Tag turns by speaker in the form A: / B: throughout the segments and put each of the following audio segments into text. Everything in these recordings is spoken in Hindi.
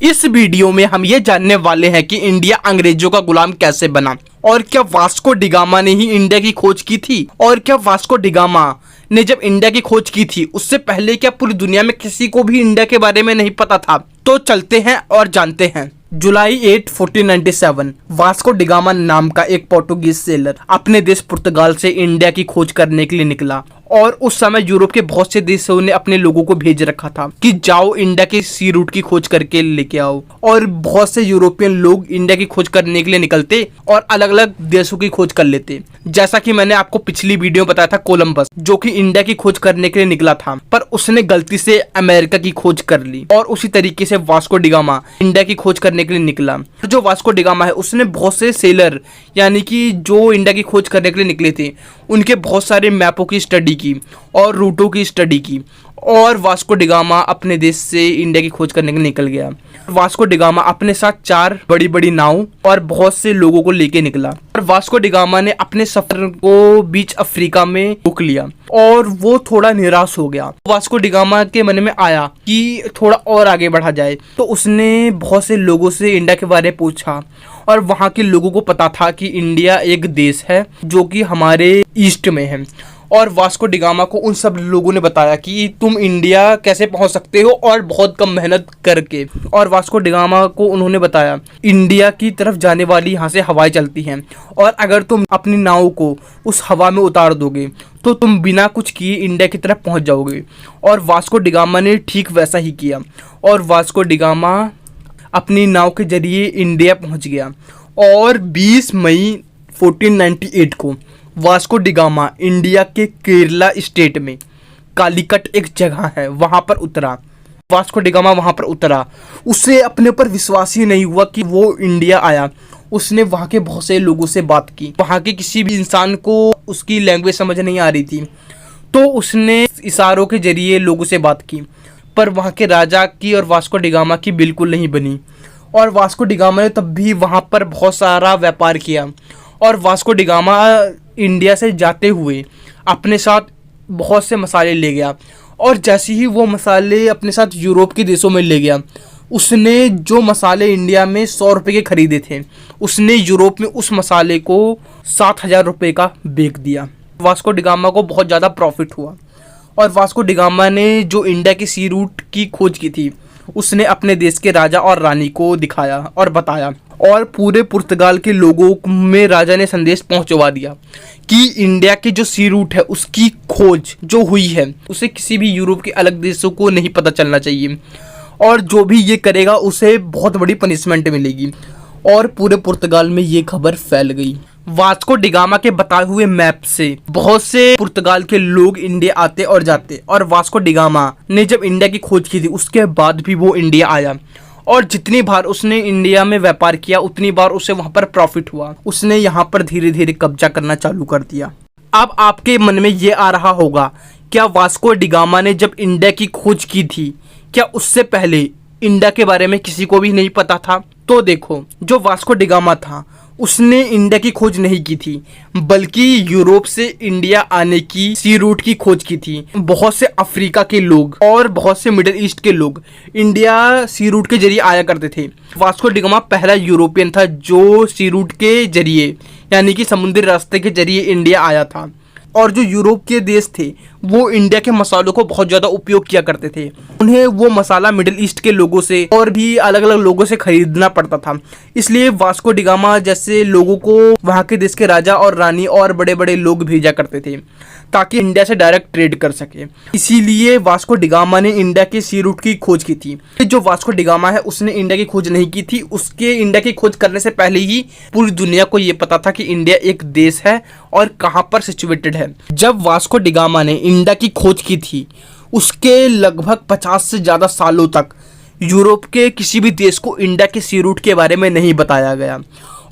A: इस वीडियो में हम ये जानने वाले हैं कि इंडिया अंग्रेजों का गुलाम कैसे बना, और क्या वास्को डिगामा ने ही इंडिया की खोज की थी, और क्या वास्को डिगामा ने जब इंडिया की खोज की थी उससे पहले क्या पूरी दुनिया में किसी को भी इंडिया के बारे में नहीं पता था। तो चलते हैं और जानते हैं। जुलाई 8, 1497 वास्को डिगामा नाम का एक पोर्टुगीज सेलर अपने देश पुर्तगाल से इंडिया की खोज करने के लिए निकला, और उस समय यूरोप के बहुत से देशों ने अपने लोगों को भेज रखा था कि जाओ इंडिया के सी रूट की खोज करके लेके आओ। और बहुत से यूरोपियन लोग इंडिया की खोज करने के लिए निकलते और अलग अलग देशों की खोज कर लेते। जैसा कि मैंने आपको पिछली वीडियो में बताया था, कोलंबस जो कि इंडिया की खोज करने के लिए निकला था, पर उसने गलती से अमेरिका की खोज कर ली। और उसी तरीके से वास्को डिगामा इंडिया की खोज करने के लिए निकला। जो वास्को डिगामा है उसने बहुत से सेलर यानी कि जो इंडिया की खोज करने के लिए निकले थे उनके बहुत सारे मैपों की स्टडी की और रूटों की स्टडी की, और वास्को डिगामा अपने देश से इंडिया की खोज करने के लिए निकल गया। वास्को डिगामा अपने साथ 4 बड़ी बड़ी नाव और बहुत से लोगों को लेके निकला, और वास्को डिगामा ने अपने सफर को बीच अफ्रीका में रोक लिया और वो थोड़ा निराश हो गया। वास्को डिगामा के मन में आया कि थोड़ा और आगे बढ़ा जाए, तो उसने बहुत से लोगों से इंडिया के बारे में पूछा, और वहाँ के लोगों को पता था कि इंडिया एक देश है जो कि हमारे ईस्ट में है। और वास्को डिगामा को उन सब लोगों ने बताया कि तुम इंडिया कैसे पहुंच सकते हो, और बहुत कम मेहनत करके। और वास्को डिगामा को उन्होंने बताया इंडिया की तरफ जाने वाली यहाँ से हवाएं चलती हैं, और अगर तुम अपनी नाव को उस हवा में उतार दोगे तो तुम बिना कुछ किए इंडिया की तरफ पहुँच जाओगे। और वास्को डिगामा ने ठीक वैसा ही किया, और वास्को डिगामा अपनी नाव के जरिए इंडिया पहुँच गया। और 20 मई 1498 को वास्को डिगामा इंडिया के केरला स्टेट में कालीकट एक जगह है वहां पर उतरा। वास्को डिगामा वहां पर उतरा, उसे अपने ऊपर विश्वास ही नहीं हुआ कि वो इंडिया आया। उसने वहां के बहुत से लोगों से बात की, वहां के किसी भी इंसान को उसकी लैंग्वेज समझ नहीं आ रही थी, तो उसने इशारों के जरिए लोगों से बात की, पर वहां के राजा की और वास्को डिगामा की बिल्कुल नहीं बनी। और वास्को डिगामा ने तब भी वहां पर बहुत सारा व्यापार किया, और वास्को डिगामा इंडिया से जाते हुए अपने साथ बहुत से मसाले ले गया, और जैसे ही वो मसाले अपने साथ यूरोप के देशों में ले गया, उसने जो मसाले इंडिया में 100 रुपये के खरीदे थे उसने यूरोप में उस मसाले को 7,000 रुपये का बेच दिया। वास्को डिगामा को बहुत ज़्यादा प्रॉफिट हुआ, और वास्को डिगामा ने जो इंडिया के सी रूट की खोज की थी उसने अपने देश के राजा और रानी को दिखाया और बताया, और पूरे पुर्तगाल के लोगों में राजा ने संदेश पहुंचवा दिया कि इंडिया के जो सी रूट है उसकी खोज जो हुई है उसे किसी भी यूरोप के अलग देशों को नहीं पता चलना चाहिए, और जो भी ये करेगा उसे बहुत बड़ी पनिशमेंट मिलेगी। और पूरे पुर्तगाल में ये खबर फैल गई। वास्को डिगामा के बताए हुए मैप से बहुत से पुर्तगाल के लोग इंडिया आते और जाते, और वास्को डिगामा ने जब इंडिया की खोज की थी उसके बाद भी वो इंडिया आया, और जितनी बार उसने इंडिया में व्यापार किया उतनी बार उसे वहां पर प्रॉफिट हुआ। उसने यहाँ पर धीरे धीरे कब्जा करना चालू कर दिया। अब आपके मन में ये आ रहा होगा, क्या वास्को डिगामा ने जब इंडिया की खोज की थी क्या उससे पहले इंडिया के बारे में किसी को भी नहीं पता था? तो देखो, जो वास्को डिगामा था उसने इंडिया की खोज नहीं की थी, बल्कि यूरोप से इंडिया आने की सी रूट की खोज की थी। बहुत से अफ्रीका के लोग और बहुत से मिडिल ईस्ट के लोग इंडिया सी रूट के जरिए आया करते थे। वास्को डिगामा पहला यूरोपियन था जो सी रूट के जरिए यानी कि समुद्री रास्ते के जरिए इंडिया आया था। और जो यूरोप के देश थे वो इंडिया के मसालों को बहुत ज़्यादा उपयोग किया करते थे। उन्हें वो मसाला मिडिल ईस्ट के लोगों से और भी अलग अलग लोगों से खरीदना पड़ता था, इसलिए वास्को डिगामा जैसे लोगों को वहाँ के देश के राजा और रानी और बड़े बड़े लोग भेजा करते थे ताकि इंडिया से डायरेक्ट ट्रेड कर सके। इसीलिए वास्को डिगामा ने इंडिया के सी रूट की खोज की थी। जो वास्को डिगामा है उसने इंडिया की खोज नहीं की थी, उसके इंडिया की खोज करने से पहले ही पूरी दुनिया को ये पता था कि इंडिया एक देश है और कहाँ पर सिचुएटेड है। जब वास्को डिगामा ने इंडिया की खोज की थी उसके लगभग 50 से ज़्यादा सालों तक यूरोप के किसी भी देश को इंडिया के सी रूट के बारे में नहीं बताया गया,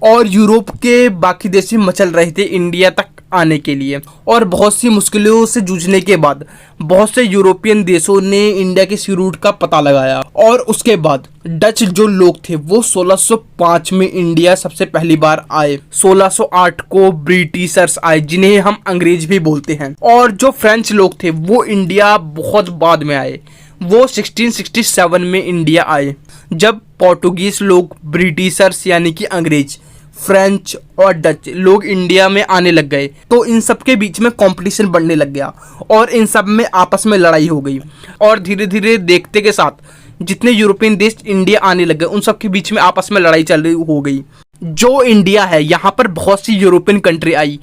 A: और यूरोप के बाकी देश भी मचल रहे थे इंडिया तक आने के लिए। और बहुत सी मुश्किलों से जूझने के बाद बहुत से यूरोपियन देशों ने इंडिया के सी रूट का पता लगाया, और उसके बाद डच जो लोग थे वो 1605 में इंडिया सबसे पहली बार आए। 1608 को ब्रिटिशर्स आए जिन्हें हम अंग्रेज भी बोलते हैं, और जो फ्रेंच लोग थे वो इंडिया बहुत बाद में आए। वो 1667 में इंडिया आए, जब पोर्टुगीज लोग, ब्रिटिशर्स यानी कि अंग्रेज, फ्रेंच और डच लोग इंडिया में आने लग गए, तो इन सब के बीच में कंपटीशन बढ़ने लग गया और इन सब में आपस में लड़ाई हो गई। और धीरे धीरे देखते के साथ जितने यूरोपियन देश इंडिया आने लग गए, उन सब के बीच में आपस में लड़ाई चल रही हो गई। जो इंडिया है, यहाँ पर बहुत सी यूरोपियन कंट्री आई,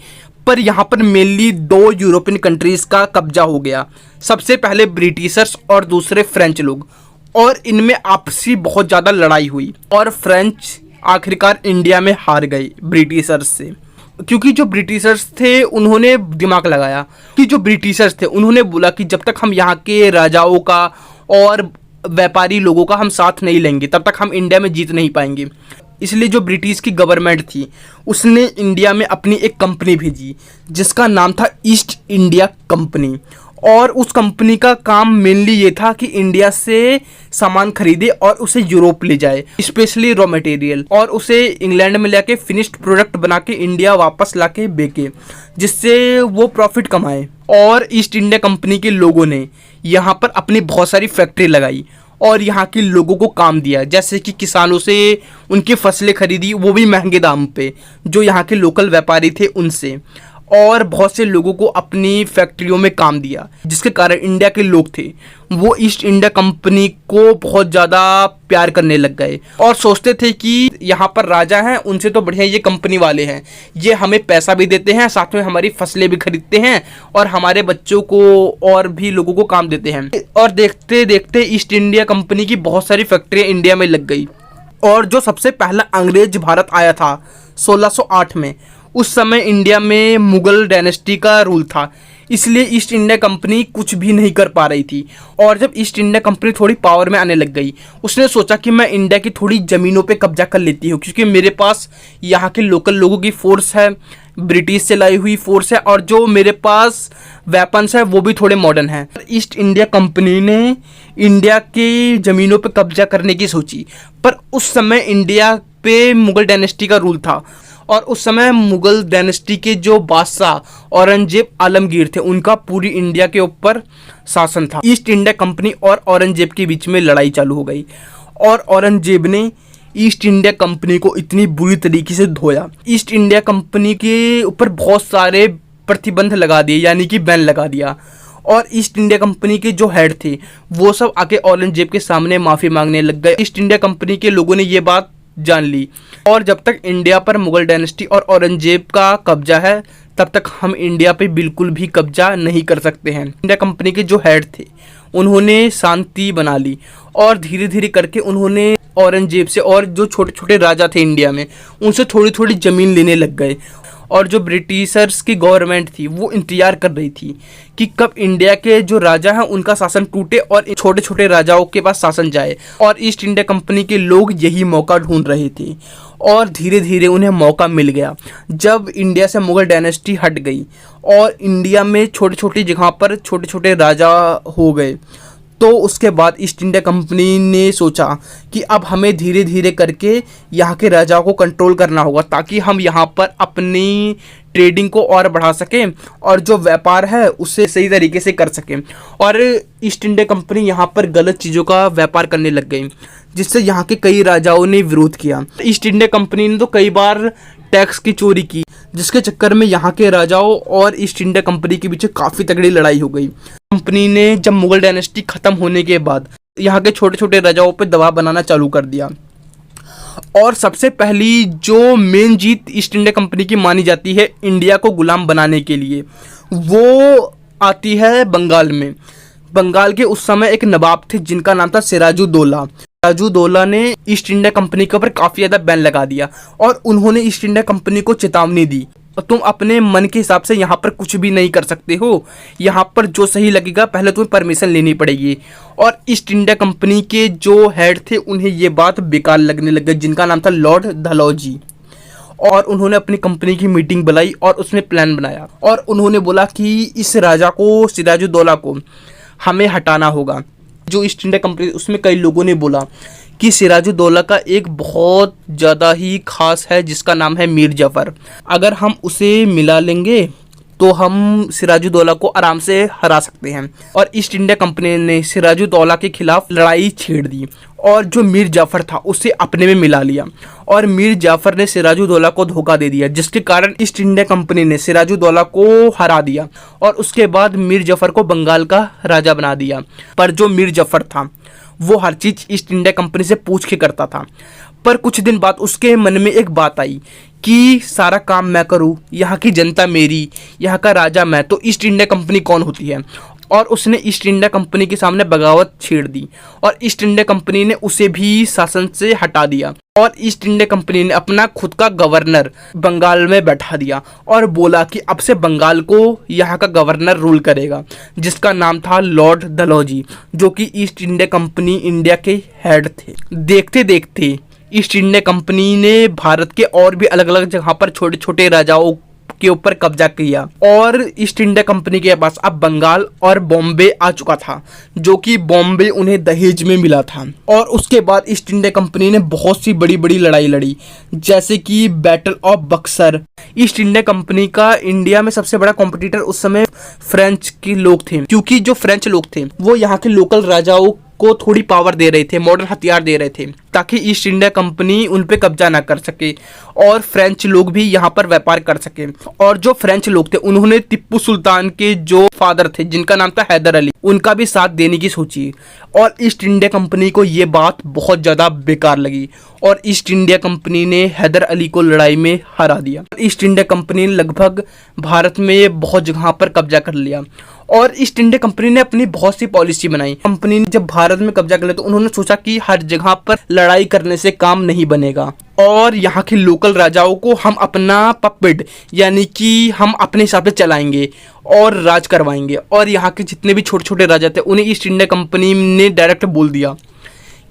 A: पर यहाँ पर मेनली 2 यूरोपियन कंट्रीज का कब्जा हो गया। सबसे पहले ब्रिटिशर्स और दूसरे फ्रेंच लोग, और इनमें आपसी बहुत ज़्यादा लड़ाई हुई और फ्रेंच आखिरकार इंडिया में हार गए ब्रिटिशर्स से। क्योंकि जो ब्रिटिशर्स थे उन्होंने दिमाग लगाया कि जो ब्रिटिशर्स थे उन्होंने बोला कि जब तक हम यहाँ के राजाओं का और व्यापारी लोगों का हम साथ नहीं लेंगे, तब तक हम इंडिया में जीत नहीं पाएंगे। इसलिए जो ब्रिटिश की गवर्नमेंट थी उसने इंडिया में अपनी एक कंपनी भेजी जिसका नाम था ईस्ट इंडिया कंपनी। और उस कंपनी का काम मेनली ये था कि इंडिया से सामान खरीदे और उसे यूरोप ले जाए, स्पेशली रॉ मटेरियल, और उसे इंग्लैंड में लाके फिनिश्ड प्रोडक्ट बना के इंडिया वापस लाके बेचे, जिससे वो प्रॉफिट कमाए। और ईस्ट इंडिया कंपनी के लोगों ने यहाँ पर अपनी बहुत सारी फैक्ट्री लगाई और यहाँ के लोगों को काम दिया, जैसे कि किसानों से उनकी फसलें खरीदी, वो भी महंगे दाम पे, जो यहाँ के लोकल व्यापारी थे उनसे, और बहुत से लोगों को अपनी फैक्ट्रियों में काम दिया, जिसके कारण इंडिया के लोग थे वो ईस्ट इंडिया कंपनी को बहुत ज़्यादा प्यार करने लग गए और सोचते थे कि यहाँ पर राजा हैं, उनसे तो बढ़िया ये कंपनी वाले हैं, ये हमें पैसा भी देते हैं, साथ में हमारी फसलें भी खरीदते हैं और हमारे बच्चों को और भी लोगों को काम देते हैं। और देखते देखते ईस्ट इंडिया कंपनी की बहुत सारी फैक्ट्रियाँ इंडिया में लग गई। और जो सबसे पहला अंग्रेज भारत आया था 1608 में, उस समय इंडिया में मुगल डायनेस्टी का रूल था, इसलिए ईस्ट इंडिया कंपनी कुछ भी नहीं कर पा रही थी। और जब ईस्ट इंडिया कंपनी थोड़ी पावर में आने लग गई, उसने सोचा कि मैं इंडिया की थोड़ी ज़मीनों पे कब्जा कर लेती हूँ, क्योंकि मेरे पास यहाँ के लोकल लोगों की फोर्स है, ब्रिटिश से लाई हुई फोर्स है, और जो मेरे पास वेपन्स है वो भी थोड़े मॉडर्न हैं। ईस्ट इंडिया कंपनी ने इंडिया की ज़मीनों पे कब्जा करने की सोची, पर उस समय इंडिया पे मुगल डायनेस्टी का रूल था और उस समय मुगल डायनेस्टी के जो बादशाह औरंगजेब आलमगीर थे, उनका पूरी इंडिया के ऊपर शासन था। ईस्ट इंडिया कंपनी और औरंगजेब के बीच में लड़ाई चालू हो गई और औरंगजेब ने ईस्ट इंडिया कंपनी को इतनी बुरी तरीके से धोया। ईस्ट इंडिया कंपनी के ऊपर बहुत सारे प्रतिबंध लगा दिए, यानी कि बैन लगा दिया। और ईस्ट इंडिया कंपनी के जो हेड थे वो सब आके औरंगजेब के सामने माफ़ी मांगने लग गए। ईस्ट इंडिया कंपनी के लोगों ने ये बात जान ली और जब तक इंडिया पर मुगल डायनेस्टी और औरंगजेब का कब्जा है, तब तक हम इंडिया पे बिल्कुल भी कब्जा नहीं कर सकते हैं। इंडिया कंपनी के जो हेड थे उन्होंने शांति बना ली और धीरे धीरे करके उन्होंने औरंगजेब से और जो छोटे छोटे राजा थे इंडिया में, उनसे थोड़ी थोड़ी ज़मीन लेने लग गए। और जो ब्रिटिशर्स की गवर्नमेंट थी वो इंतजार कर रही थी कि कब इंडिया के जो राजा हैं उनका शासन टूटे और छोटे छोटे राजाओं के पास शासन जाए। और ईस्ट इंडिया कंपनी के लोग यही मौका ढूंढ रहे थे और धीरे धीरे उन्हें मौका मिल गया। जब इंडिया से मुगल डायनेस्टी हट गई और इंडिया में छोटी छोटी जगह पर छोटे छोटे राजा हो गए, तो उसके बाद ईस्ट इंडिया कंपनी ने सोचा कि अब हमें धीरे धीरे करके यहाँ के राजाओं को कंट्रोल करना होगा, ताकि हम यहाँ पर अपनी ट्रेडिंग को और बढ़ा सकें और जो व्यापार है उसे सही तरीके से कर सकें। और ईस्ट इंडिया कंपनी यहाँ पर गलत चीज़ों का व्यापार करने लग गई, जिससे यहाँ के कई राजाओं ने विरोध किया। ईस्ट इंडिया कंपनी ने तो कई बार टैक्स की चोरी की, जिसके चक्कर में यहाँ के राजाओं और ईस्ट इंडिया कंपनी के बीच काफ़ी तगड़ी लड़ाई हो गई। कंपनी ने जब मुगल डायनेस्टी ख़त्म होने के बाद यहाँ के छोटे छोटे राजाओं पर दबाव बनाना चालू कर दिया। और सबसे पहली जो मेन जीत ईस्ट इंडिया कंपनी की मानी जाती है इंडिया को गुलाम बनाने के लिए, वो आती है बंगाल में। बंगाल के उस समय एक नवाब थे जिनका नाम था सिराजुद्दौला। सिराजुद्दौला ने ईस्ट इंडिया कंपनी के ऊपर काफ़ी ज़्यादा बैन लगा दिया और उन्होंने ईस्ट इंडिया कंपनी को चेतावनी दी, तुम अपने मन के हिसाब से यहाँ पर कुछ भी नहीं कर सकते हो, यहाँ पर जो सही लगेगा पहले तुम्हें परमिशन लेनी पड़ेगी। और ईस्ट इंडिया कंपनी के जो हेड थे उन्हें ये बात बेकार लगने लग गई, जिनका नाम था लॉर्ड डलहौजी। और उन्होंने अपनी कंपनी की मीटिंग बुलाई और उसमें प्लान बनाया और उन्होंने बोला कि इस राजा को, सिराजुद्दौला को हमें हटाना होगा। जो ईस्ट इंडिया कंपनी, उसमें कई लोगों ने बोला कि सिराजुद्दौला का एक बहुत ज़्यादा ही खास है जिसका नाम है मीर जाफ़र, अगर हम उसे मिला लेंगे तो हम सिराजुद्दौला को आराम से हरा सकते हैं। और ईस्ट इंडिया कंपनी ने सिराजुद्दौला के खिलाफ लड़ाई छेड़ दी और जो मीर जाफ़र था उसे अपने में मिला लिया और मीर जाफ़र ने सिराजुद्दौला को धोखा दे दिया, जिसके कारण ईस्ट इंडिया कंपनी ने सिराजुद्दौला को हरा दिया और उसके बाद मीर जाफ़र को बंगाल का राजा बना दिया। पर जो मीर जाफ़र था वो हर चीज़ ईस्ट इंडिया कंपनी से पूछ के करता था। पर कुछ दिन बाद उसके मन में एक बात आई कि सारा काम मैं करूं, यहाँ की जनता मेरी, यहाँ का राजा मैं, तो ईस्ट इंडिया कंपनी कौन होती है। और उसने ईस्ट इंडिया कंपनी के सामने बगावत छेड़ दी और ईस्ट इंडिया कंपनी ने उसे भी शासन से हटा दिया और ईस्ट इंडिया कंपनी ने अपना खुद का गवर्नर बंगाल में बैठा दिया और बोला कि अब से बंगाल को यहाँ का गवर्नर रूल करेगा, जिसका नाम था लॉर्ड डलहौजी, जो कि ईस्ट इंडिया कंपनी इंडिया के हेड थे। देखते देखते ईस्ट इंडिया कंपनी ने भारत के और भी अलग अलग जगह पर छोटे छोटे राजाओं के ऊपर कब्जा किया और ईस्ट इंडिया कंपनी के पास अब बंगाल और बॉम्बे आ चुका था, जो कि बॉम्बे उन्हें दहेज में मिला था। और उसके बाद ईस्ट इंडिया कंपनी ने बहुत सी बड़ी बड़ी लड़ाई लड़ी, जैसे कि battle of Buxar. East India company का इंडिया में सबसे बड़ा कॉम्पिटिटर उस समय फ्रेंच के लोग थे, क्योंकि जो फ्रेंच लोग थे वो यहाँ के लोकल राजाओं को थोड़ी पावर दे रहे थे, मॉडर्न हथियार दे रहे थे, ताकि ईस्ट इंडिया कंपनी उन पे कब्जा ना कर सके और फ्रेंच लोग भी यहाँ पर व्यापार कर सके। और जो फ्रेंच लोग थे उन्होंने टिप्पू सुल्तान के जो फादर थे, जिनका नाम था हैदर अली, उनका भी साथ देने की सोची और ईस्ट इंडिया कंपनी को ये बात बहुत ज़्यादा बेकार लगी और ईस्ट इंडिया कंपनी ने हैदर अली को लड़ाई में हरा दिया। ईस्ट इंडिया कंपनी ने लगभग भारत में बहुत जगह पर कब्जा कर लिया और ईस्ट इंडिया कंपनी ने अपनी बहुत सी पॉलिसी बनाई। कंपनी ने जब भारत में कब्जा कर लिया तो उन्होंने सोचा कि हर जगह पर लड़ाई करने से काम नहीं बनेगा और यहाँ के लोकल राजाओं को हम अपना पपेट यानी कि हम अपने हिसाब से चलाएंगे और राज करवाएंगे। और यहाँ के जितने भी छोटे छोटे राजा थे उन्हें ईस्ट इंडिया कंपनी ने डायरेक्ट बोल दिया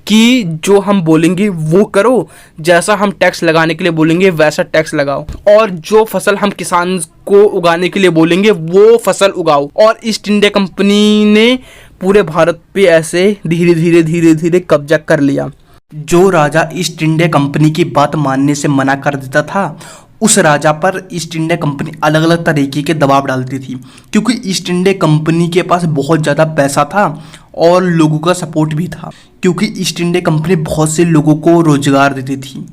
A: कि जो हम बोलेंगे वो करो, जैसा हम टैक्स लगाने के लिए बोलेंगे वैसा टैक्स लगाओ और जो फसल हम किसान को उगाने के लिए बोलेंगे वो फसल उगाओ। और ईस्ट इंडिया कंपनी ने पूरे भारत पे ऐसे धीरे धीरे धीरे धीरे कब्जा कर लिया। जो राजा ईस्ट इंडिया कंपनी की बात मानने से मना कर देता था उस राजा पर ईस्ट इंडिया कंपनी अलग अलग तरीके के दबाव डालती थी, क्योंकि ईस्ट इंडिया कंपनी के पास बहुत ज़्यादा पैसा था और लोगों का सपोर्ट भी था, क्योंकि ईस्ट इंडिया कंपनी बहुत से लोगों को रोजगार देती थी।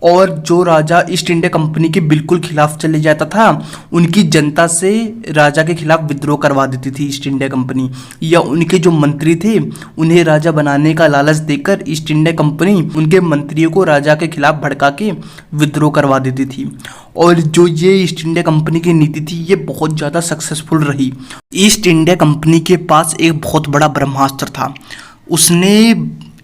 A: और जो राजा ईस्ट इंडिया कंपनी के बिल्कुल खिलाफ चले जाता था उनकी जनता से राजा के खिलाफ विद्रोह करवा देती थी ईस्ट इंडिया कंपनी, या उनके जो मंत्री थे उन्हें राजा बनाने का लालच देकर ईस्ट इंडिया कंपनी उनके मंत्रियों को राजा के खिलाफ भड़का के विद्रोह करवा देती थी। और जो ये ईस्ट इंडिया कंपनी की नीति थी ये बहुत ज़्यादा सक्सेसफुल रही। ईस्ट इंडिया कंपनी के पास एक बहुत बड़ा ब्रह्मास्त्र था। उसने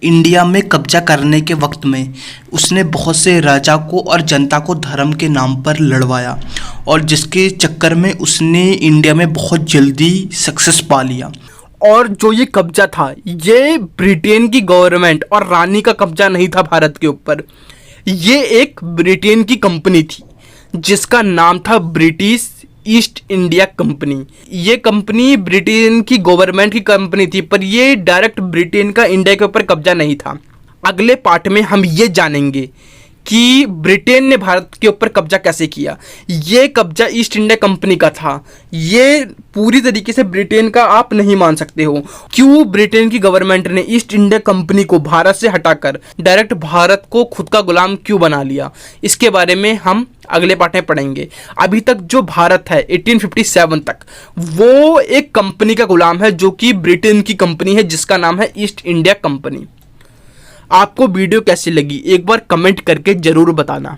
A: इंडिया में कब्जा करने के वक्त में उसने बहुत से राजा को और जनता को धर्म के नाम पर लड़वाया और जिसके चक्कर में उसने इंडिया में बहुत जल्दी सक्सेस पा लिया। और जो ये कब्जा था ये ब्रिटेन की गवर्नमेंट और रानी का कब्जा नहीं था भारत के ऊपर, ये एक ब्रिटेन की कंपनी थी जिसका नाम था ब्रिटिश ईस्ट इंडिया कंपनी। ये कंपनी ब्रिटेन की गवर्नमेंट की कंपनी थी, पर ये डायरेक्ट ब्रिटेन का इंडिया के ऊपर कब्जा नहीं था। अगले पार्ट में हम ये जानेंगे कि ब्रिटेन ने भारत के ऊपर कब्जा कैसे किया। ये कब्जा ईस्ट इंडिया कंपनी का था, ये पूरी तरीके से ब्रिटेन का आप नहीं मान सकते हो। क्यों ब्रिटेन की गवर्नमेंट ने ईस्ट इंडिया कंपनी को भारत से हटाकर डायरेक्ट भारत को खुद का गुलाम क्यों बना लिया, इसके बारे में हम अगले पार्ट में पढ़ेंगे। अभी तक जो भारत है 1857 तक वो एक कंपनी का गुलाम है जो कि ब्रिटेन की कंपनी है जिसका नाम है ईस्ट इंडिया कंपनी। आपको वीडियो कैसी लगी एक बार कमेंट करके जरूर बताना।